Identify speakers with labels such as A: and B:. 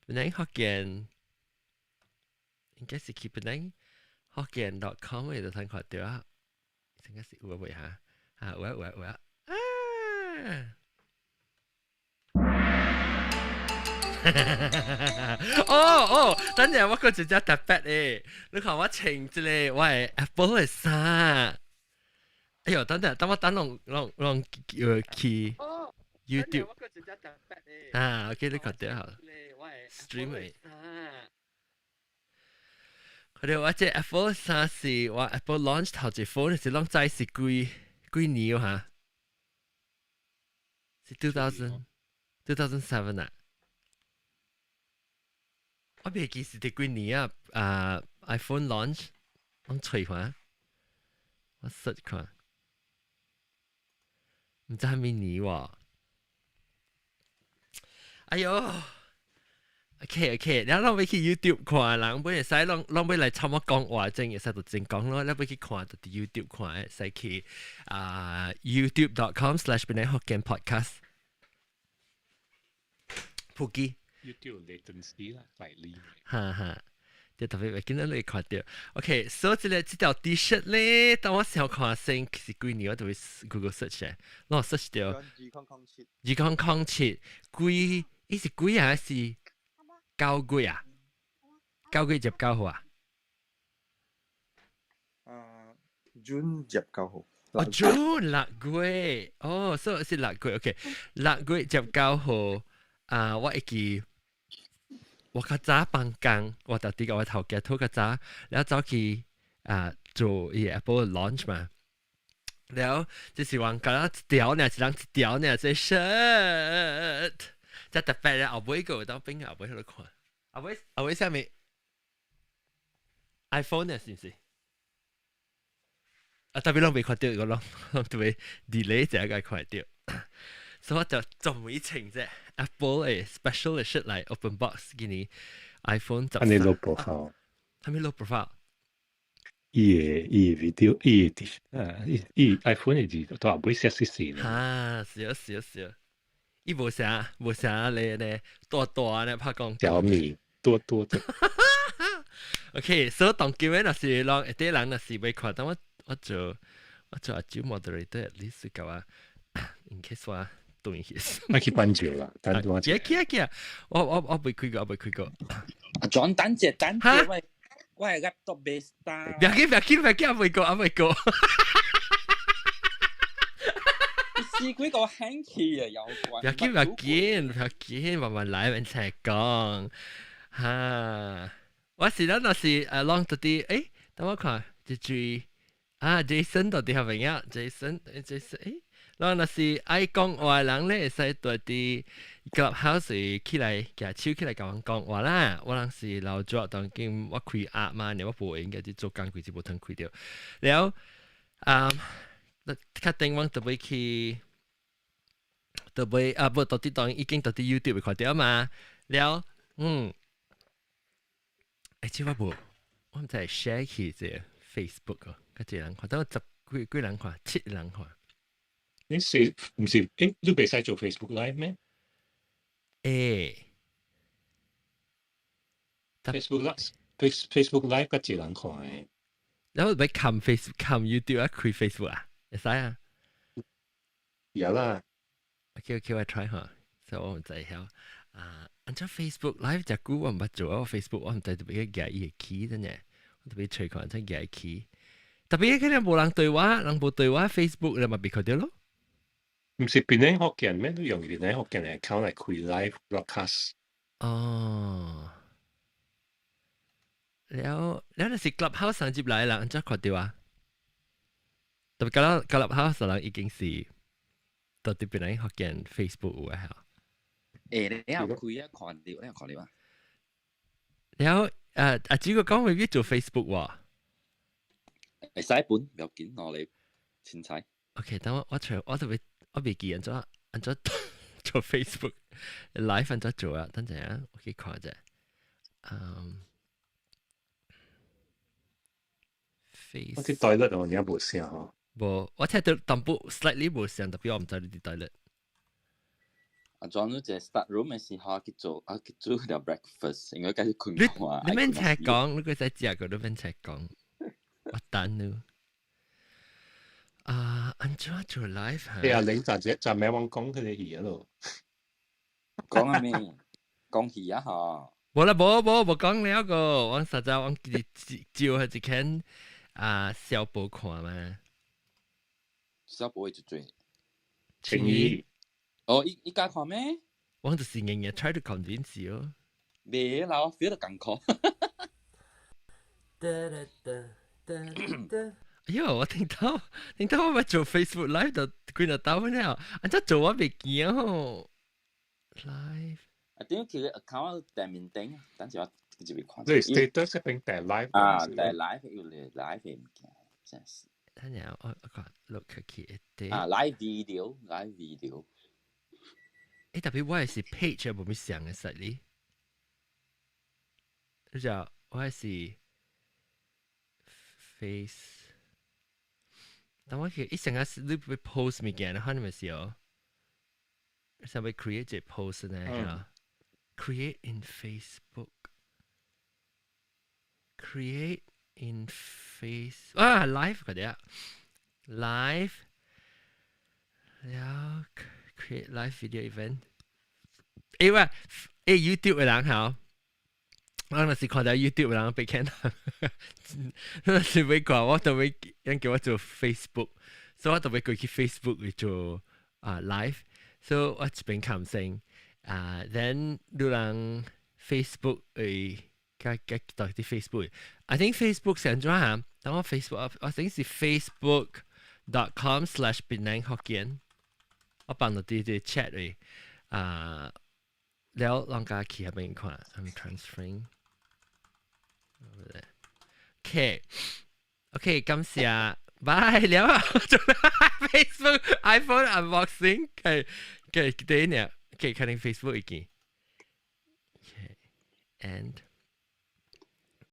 A: Penang Hokkien 應該是去 Penang Hokkien.com 嘅就睇看到啊，應該是有冇嚇？有啊！等陣我個真正特別誒，你看我穿一個我係 Apple 嘅衫。哎呦，等我去 YouTube 啊，OK 你看到好 stream 誒。佢哋話即 Apple 衫是話 Apple launch 頭隻 phone 是啷在是幾年嚇？是2007啊。我未記是第幾年啊？iPhone launch 啷吹看，我 search 看，唔知係咪年喎？哎呦！OK，然後我去 YouTube 看，人本會使啷要來參我講話，真會使就真講咯。你要去看就 YouTube 看，使去YouTube.com/Penang Hokkien Podcast。普及
B: YouTube latency 啦，slightly。
A: 哈，就特別會見到你看到。OK，所以這條 T-shirt 咧，當我想看先是幾年，我就會 Google search 嘅，我 search 到2007，幾，伊是幾啊？是9月啊？9月19號啊
C: ？June 19號。
A: June 6月，所以是6月 ，OK，6月19號我會記，我較早放工，我特啲個我頭家拖較早，然後走去做Apple launch 嘛，然後就是話講一條呢，一人一條呢，即 shirt，即特別咧，後尾個當邊後尾喺度看，後尾下面 iPhone 呢，是唔是？特別攏未看到，我攏特別 delay 就個看到，所以我就仲未清啫。Apple 嘅 special 嘅 shit 嚟 open box 嘅你 iPhone 13。
B: 你 low profile，
A: 係咪 low profile？
B: 伊 video，伊iPhone 嘅字都後尾寫死啦。
A: 少，伊無啥咧，大咧拍講。
B: 小米多啫。
A: OK，所以當今日若是讓一啲人若是未看，但我做阿朱 moderator at least 夠啊 ，in case 話對起。
B: 我去關照啦，等我。
A: 記啊！我未開過。
D: 阿 John 等陣，我係 laptop base 單。
A: 唔要緊，我未過。
D: 試幾個 hanky 啊，有關。
A: 唔要緊，慢慢來，唔使講嚇。我是咱若是long 到啲，等我看一句。Jason 到底係咪啊 ？Jason，咱若是愛講話人咧，會使對啲 clubhouse 起來，舉手起來甲人講話啦。我人是老早當今我開壓嘛，你我無應該啲做工佢就無通開掉。了，確定我特別去，不到啲當已經到啲 YouTube 看到嘛。了，即我唔知 share 去隻 Facebook 啊。嗰啲人看，等我10幾人看，7人看。
B: 你是唔是？你未使做 Facebook Live 咩？Facebook Live 嗰啲人看嘅。
A: 然後咪撳 Facebook、撳 YouTube 啊，開 Facebook 啊，會使啊？
B: 有啦。
A: OK，我 try 下，所以我唔知曉。按照 Facebook Live 隻股我唔捌做，我 Facebook 我唔知特別嘅伊個 key 真嘅，我特別隨看真嘅 key。特別嗰啲冇人對話，人冇對話 Facebook 你咪別佢哋咯。
B: 唔是Penang Hokkien咩？都用Penang Hokkien 嘅 account 嚟開 live broadcast。
A: แล้วนั่นสิ Clubhouse 上接嚟啦，真確掉啊！特別 Clubhouse 啦已經是到啲Penang Hokkien Facebook 有啊。
D: 你有開啊？看掉啊！
A: แล้ว主個講未必做 Facebook 喎。
D: 會使本唔要緊，我哋先睇。
A: OK，等我特別我未記按咗做 Facebook live 按咗做啊，等陣啊，我去看啫。
B: 我啲 toilet 我而家冇聲嗬。
A: 冇，我聽到淡薄 slightly 冇聲，特別我唔知你啲 toilet。
D: 啊，裝咗隻 start room 嘅時候，去做條 breakfast，應該繼續困話。
A: 你免赤講，你個仔只個都免赤講，我等你。安怎做 live 嚇？
B: 你阿玲就咩話講佢哋嘢咯？
D: 講啊咩？講戲啊嚇！
A: 冇啦，冇講了個，我實在我照係一間小報看嘛。
D: 小寶會做最。
B: 情誼。
D: 哦，依家看咩？
A: 我就是日日 try to convince you。
D: 未啦，我 feel 到感覺。
A: 哎呦，我聽到我咪做 Facebook Live 就佢就打翻了，安怎做我未見哦。Live。
D: 點解佢嘅 account 訂面頂？等陣我直接看。
B: 你 status 並訂 live
D: 啊，訂 live 要嚟 live 唔見，真係。
A: 睇下我個 look 佢一啲。
D: 啊 ，live video。
A: 誒特別我係 page 有冇咩上嘅實哩？你就我係 face。但我其實一成日你會 post 物件，可能咪是哦。稍微 create 隻 post 呢嚇。Create in Facebook. Create in live 嗰啲啊 ，live แล้ว create live video event。YouTube 嘅人好，我嗰時看到 YouTube 嘅人被 can， 嗰時會講我就會人叫我做 Facebook， 所以我就會過去 Facebook 去做live， 所以我一邊看聲。then 有人 Facebook 到啲 Facebook，I think Facebook 成咗嚇，等我 Facebook， 我think 是 facebook.com/Penang Hokkien， 我放到啲 chat 嚟，แล้วลองการขี่ไปก่อน I'm transferring， OK， 感謝，拜แล้ว做 Facebook iPhone unboxing， 嘅啲呢？Okay, cutting Facebook again. Okay, and